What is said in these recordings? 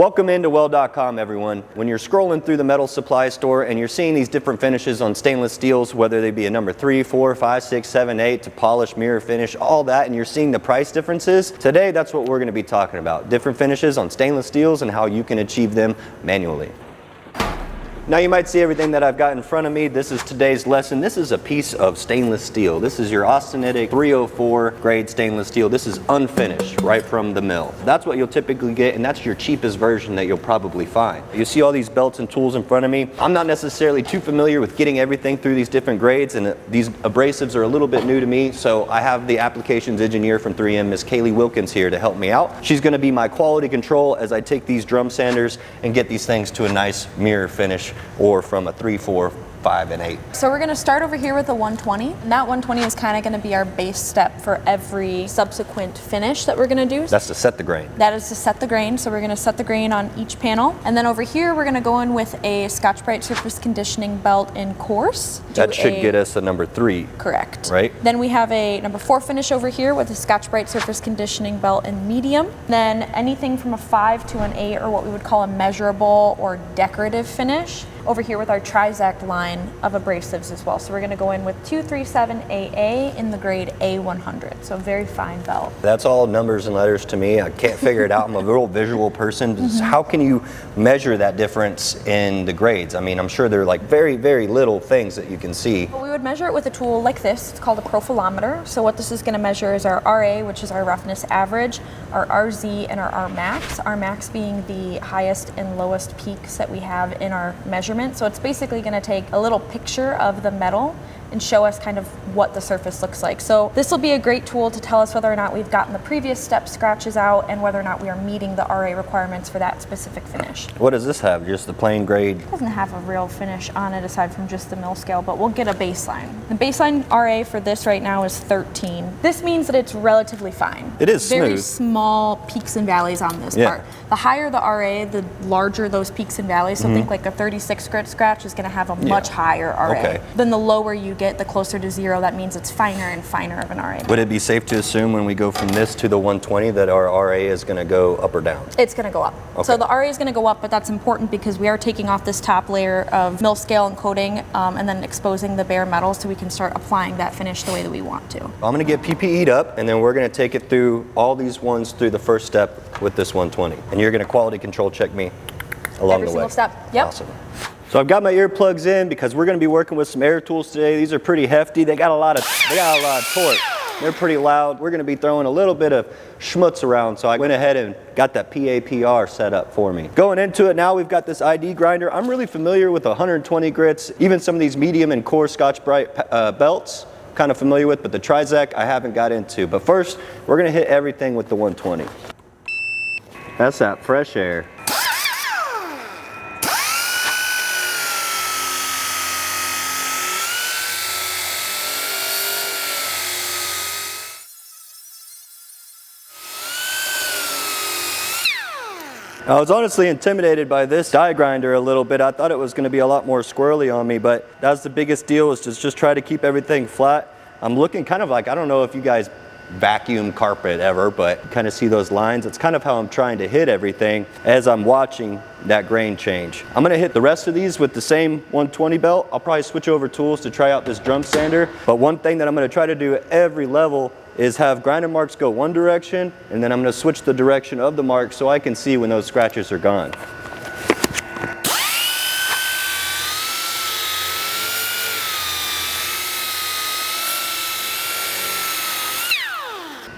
Welcome into Weld.com, everyone. When you're scrolling through the metal supply store and you're seeing these different finishes on stainless steels, whether they be a number 3, 4, 5, 6, 7, 8 to polish, mirror finish, all that, and you're seeing the price differences, today that's what we're going to be talking about. Different finishes on stainless steels and how you can achieve them manually. Now you might see everything that I've got in front of me. This is today's lesson. This is a piece of stainless steel. This is your austenitic 304 grade stainless steel. This is unfinished right from the mill. That's what you'll typically get, and that's your cheapest version that you'll probably find. You see all these belts and tools in front of me. I'm not necessarily too familiar with getting everything through these different grades, and these abrasives are a little bit new to me, so I have the applications engineer from 3M, Miss Kaylee Wilkins, here to help me out. She's going to be my quality control as I take these drum sanders and get these things to a nice mirror finish, or from a 3, 4, 5, and 8. So we're going to start over here with a 120, and that 120 is kind of going to be our base step for every subsequent finish that we're going to do. That's to set the grain. That is to set the grain, so we're going to set the grain on each panel. And then over here we're going to go in with a Scotch-Brite surface conditioning belt in coarse. That should get us a number 3. Correct. Right? Then we have a number 4 finish over here with a Scotch-Brite surface conditioning belt in medium. Then anything from a 5 to an 8 or what we would call a measurable or decorative finish. Over here with our Trizact line of abrasives as well. So we're going to go in with 237AA in the grade A100. So very fine belt. That's all numbers and letters to me. I can't figure it out. I'm a real visual person. How can you measure that difference in the grades? I mean, I'm sure they're like very, very little things that you can see. Well, we would measure it with a tool like this. It's called a profilometer. So what this is going to measure is our RA, which is our roughness average, our RZ, and our Rmax. Rmax being the highest and lowest peaks that we have in our measurement. So it's basically going to take a little picture of the metal and show us kind of what the surface looks like. So this will be a great tool to tell us whether or not we've gotten the previous step scratches out and whether or not we are meeting the RA requirements for that specific finish. What does this have? Just the plain grade? It doesn't have a real finish on it aside from just the mill scale, but we'll get a baseline. The baseline RA for this right now is 13. This means that it's relatively fine. It is very smooth. small peaks and valleys on this part. The higher the RA, the larger those peaks and valleys. So think like a 36 grit scratch is going to have a much higher RA. Then the lower you get, the closer to 0. That means it's finer and finer of an RA. Would it be safe to assume when we go from this to the 120 that our RA is going to go up or down? It's going to go up. So the RA is going to go up, but that's important because we are taking off this top layer of mill scale and coating and then exposing the bare metal so we can start applying that finish the way that we want to. I'm going to get PPE'd up, and then we're going to take it through all these ones through the first step with this 120. And you're going to quality control check me along the way. Every single step. Yep. Awesome. So I've got my earplugs in because we're going to be working with some air tools today. These are pretty hefty. They got a lot of torque. They're pretty loud. We're going to be throwing a little bit of schmutz around, so I went ahead and got that PAPR set up for me. Going into it now, we've got this ID grinder. I'm really familiar with 120 grits, even some of these medium and coarse Scotch-Brite belts, kind of familiar with, but the Trizact I haven't got into. But first, we're going to hit everything with the 120. That's that fresh air. I was honestly intimidated by this die grinder a little bit. I thought it was going to be a lot more squirrely on me, but that's the biggest deal, is to just try to keep everything flat. I'm looking kind of like, I don't know if you guys vacuum carpet ever, but kind of see those lines. It's kind of how I'm trying to hit everything as I'm watching that grain change. I'm going to hit the rest of these with the same 120 belt. I'll probably switch over tools to try out this drum sander, but one thing that I'm going to try to do at every level is have grinder marks go one direction, and then I'm going to switch the direction of the mark so I can see when those scratches are gone.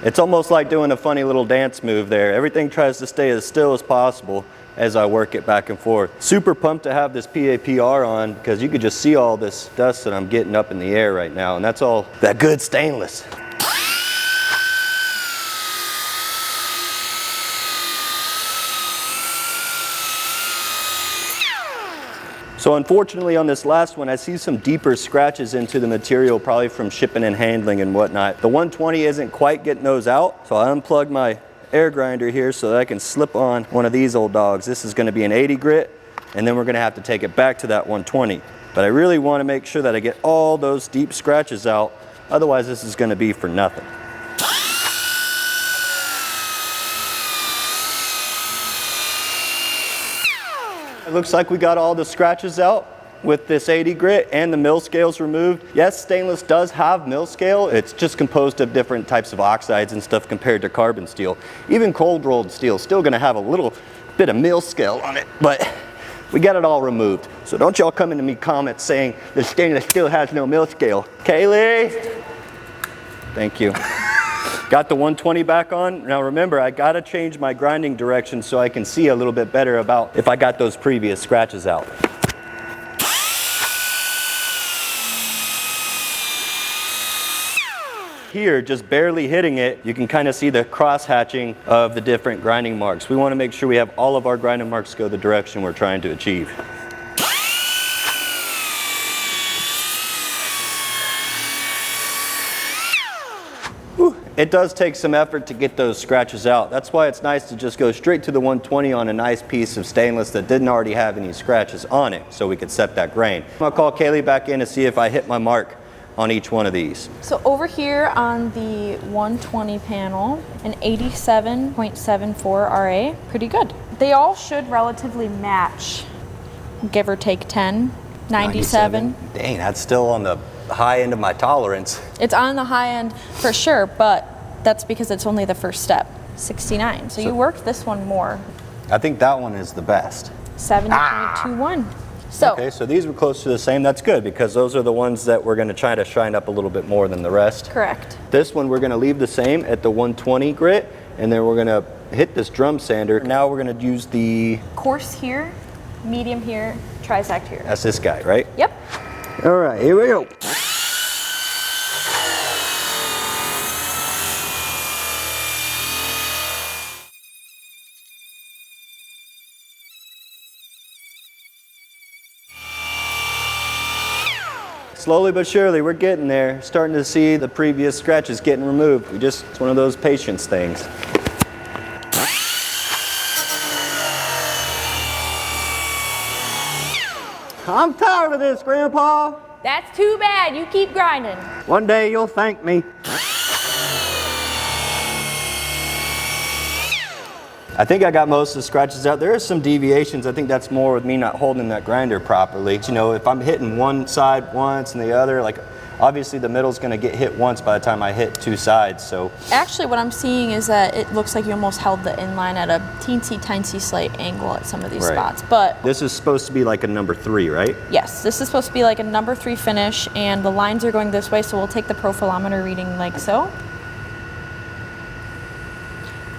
It's almost like doing a funny little dance move there. Everything tries to stay as still as possible as I work it back and forth. Super pumped to have this PAPR on because you could just see all this dust that I'm getting up in the air right now, and that's all that good stainless. So unfortunately on this last one, I see some deeper scratches into the material, probably from shipping and handling and whatnot. The 120 isn't quite getting those out, so I unplugged my air grinder here so that I can slip on one of these old dogs. This is going to be an 80 grit, and then we're going to have to take it back to that 120. But I really want to make sure that I get all those deep scratches out, otherwise this is going to be for nothing. It looks like we got all the scratches out with this 80 grit and the mill scales removed. Yes, stainless does have mill scale. It's just composed of different types of oxides and stuff compared to carbon steel. Even cold rolled steel is still gonna have a little bit of mill scale on it, but we got it all removed. So don't y'all come into me comments saying the stainless steel has no mill scale. Kaylee? Thank you. Got the 120 back on. Now remember, I gotta change my grinding direction so I can see a little bit better about if I got those previous scratches out. Here, just barely hitting it, you can kind of see the cross hatching of the different grinding marks. We want to make sure we have all of our grinding marks go the direction we're trying to achieve. Whew. It does take some effort to get those scratches out. That's why it's nice to just go straight to the 120 on a nice piece of stainless that didn't already have any scratches on it, so we could set that grain. I'll call Kaylee back in to see if I hit my mark on each one of these. So over here on the 120 panel, an 87.74 RA, pretty good. They all should relatively match, give or take 10, 97. Dang, that's still on the high end of my tolerance. It's on the high end for sure, but that's because it's only the first step, 69. So you worked this one more. I think that one is the best. 70.21. So, okay, so these were close to the same. That's good because those are the ones that we're going to try to shine up a little bit more than the rest. Correct. This one we're going to leave the same at the 120 grit, and then we're going to hit this drum sander. Now we're going to use the coarse here, medium here, tri-stacked here. That's this guy, right? Yep. All right, here we go. Slowly but surely, we're getting there. Starting to see the previous scratches getting removed. It's one of those patience things. I'm tired of this, Grandpa. That's too bad. You keep grinding. One day you'll thank me. I think I got most of the scratches out. There are some deviations. I think that's more with me not holding that grinder properly. You know, if I'm hitting one side once and the other, like obviously the middle's gonna get hit once by the time I hit two sides, so. Actually what I'm seeing is that it looks like you almost held the inline at a teensy slight angle at some of these spots, but. This is supposed to be like a number 3, right? Yes, this is supposed to be like a number 3 finish, and the lines are going this way, so we'll take the profilometer reading like so.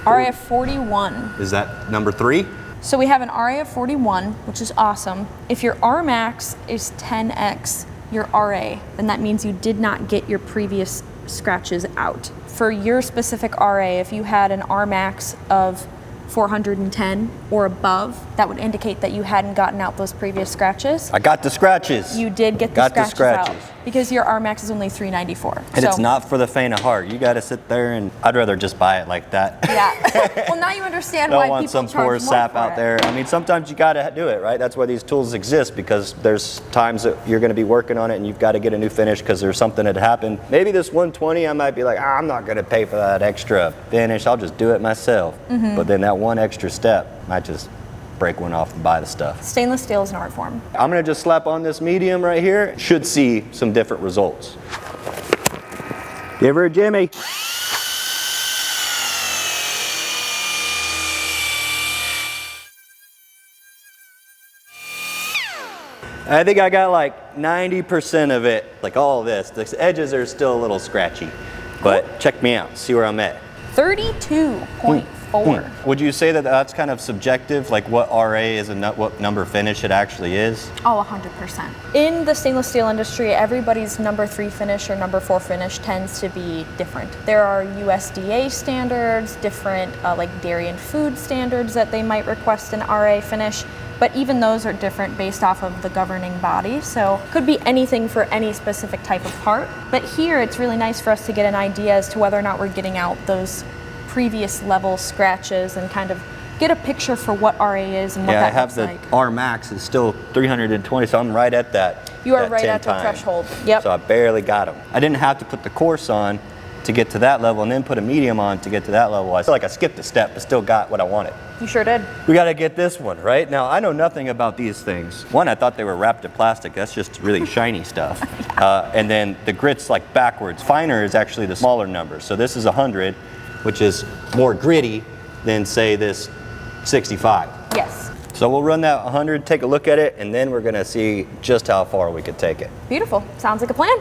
RA of 41. Is that number 3? So we have an RA of 41, which is awesome. If your R max is 10x your RA, then that means you did not get your previous scratches out. For your specific RA, if you had an R max of 410 or above, that would indicate that you hadn't gotten out those previous scratches. I got the scratches. You did get the scratches out because your R max is only 394. And it's not for the faint of heart. You got to sit there and I'd rather just buy it like that. Yeah. Well, now you understand why people charge more for it. Don't want some poor sap out there. I mean, sometimes you got to do it, right? That's why these tools exist, because there's times that you're going to be working on it and you've got to get a new finish because there's something that happened. Maybe this 120, I might be like, I'm not going to pay for that extra finish. I'll just do it myself. But then that one extra step might just break one off and buy the stuff. Stainless steel is an art form. I'm gonna just slap on this medium right here. Should see some different results. Give her a Jimmy. I think I got like 90% of it, like all of this. The edges are still a little scratchy, but check me out, see where I'm at. 32.4. Would you say that that's kind of subjective, like what RA is and what number finish it actually is? Oh, 100%. In the stainless steel industry, everybody's number 3 finish or number 4 finish tends to be different. There are USDA standards, different like dairy and food standards that they might request an RA finish, but even those are different based off of the governing body. So could be anything for any specific type of part. But here it's really nice for us to get an idea as to whether or not we're getting out those previous level scratches and kind of get a picture for what RA is and what that looks like. Yeah, I have the R max is still 320, so I'm right at that. You are right at the threshold. Yep. So I barely got them. I didn't have to put the course on to get to that level and then put a medium on to get to that level. I feel like I skipped a step but still got what I wanted. You sure did. We got to get this one, right? Now, I know nothing about these things. One, I thought they were wrapped in plastic. That's just really shiny stuff. And then the grit's like backwards. Finer is actually the smaller number. So this is 100, which is more gritty than, say, this 65. Yes. So we'll run that 100, take a look at it, and then we're going to see just how far we could take it. Beautiful. Sounds like a plan.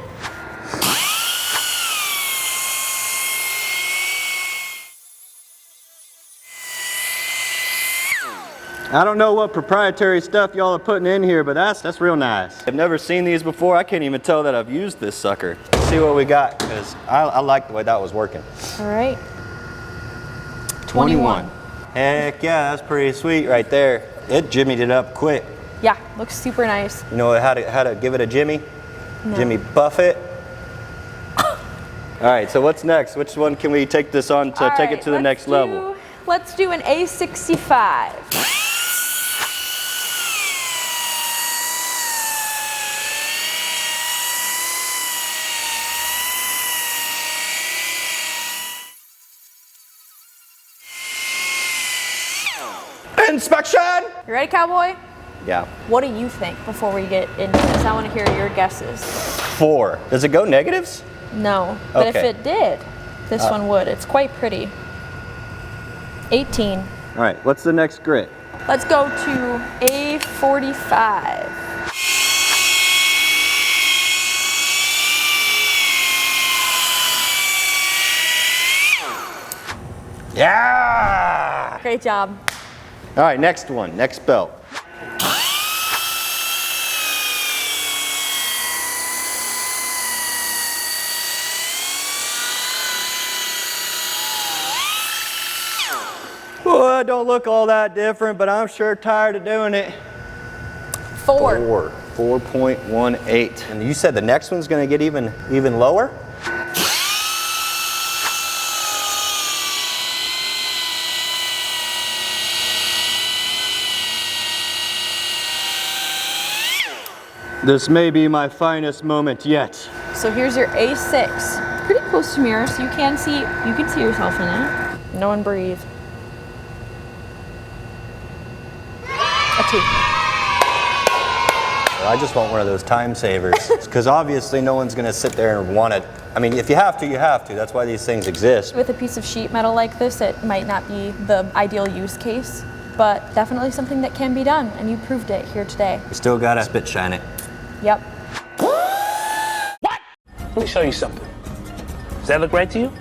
I don't know what proprietary stuff y'all are putting in here, but that's real nice. I've never seen these before. I can't even tell that I've used this sucker. Let's see what we got, because I like the way that was working. All right. 21. Heck yeah, that's pretty sweet right there. It jimmied it up quick. Yeah, looks super nice. You know how to give it a jimmy? No. Jimmy Buffett. All right, so what's next? Which one can we take this on to take it to the next level? Let's do an A65. Inspection! You ready, cowboy? Yeah. What do you think before we get into this? I want to hear your guesses. 4. Does it go negatives? No, but Okay. if it did, this one would. It's quite pretty. 18. All right, what's the next grit? Let's go to A45. Yeah! Great job. All right, next one, next belt. Well, it don't look all that different, but I'm sure tired of doing it. 4. 4.18. And you said the next one's gonna get even lower? This may be my finest moment yet. So here's your A6. Pretty close to mirror, so you can see yourself in it. No one breathe. A 2. Well, I just want one of those time savers, because obviously no one's gonna sit there and want it. I mean, if you have to, you have to. That's why these things exist. With a piece of sheet metal like this, it might not be the ideal use case, but definitely something that can be done, and you proved it here today. You still gotta spit shine it. Yep. What? Let me show you something. Does that look right to you?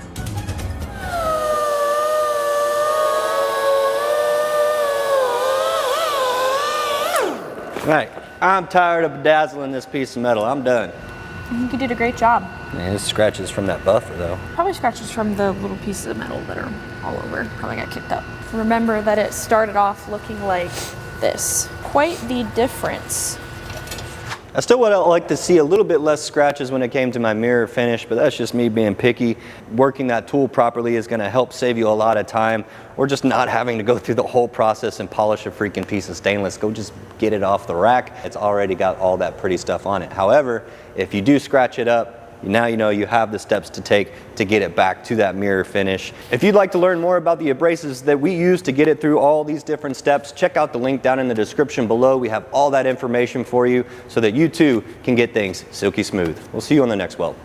Right, I'm tired of bedazzling this piece of metal. I'm done. I think you did a great job. Man, it scratches from that buffer though. Probably scratches from the little pieces of metal that are all over. Probably got kicked up. Remember that it started off looking like this. Quite the difference. I still would like to see a little bit less scratches when it came to my mirror finish, but that's just me being picky. Working that tool properly is gonna help save you a lot of time, or just not having to go through the whole process and polish a freaking piece of stainless. Go just get it off the rack. It's already got all that pretty stuff on it. However, if you do scratch it up, now you know you have the steps to take to get it back to that mirror finish. If you'd like to learn more about the abrasives that we use to get it through all these different steps, check out the link down in the description below. We have all that information for you so that you too can get things silky smooth. We'll see you on the next weld.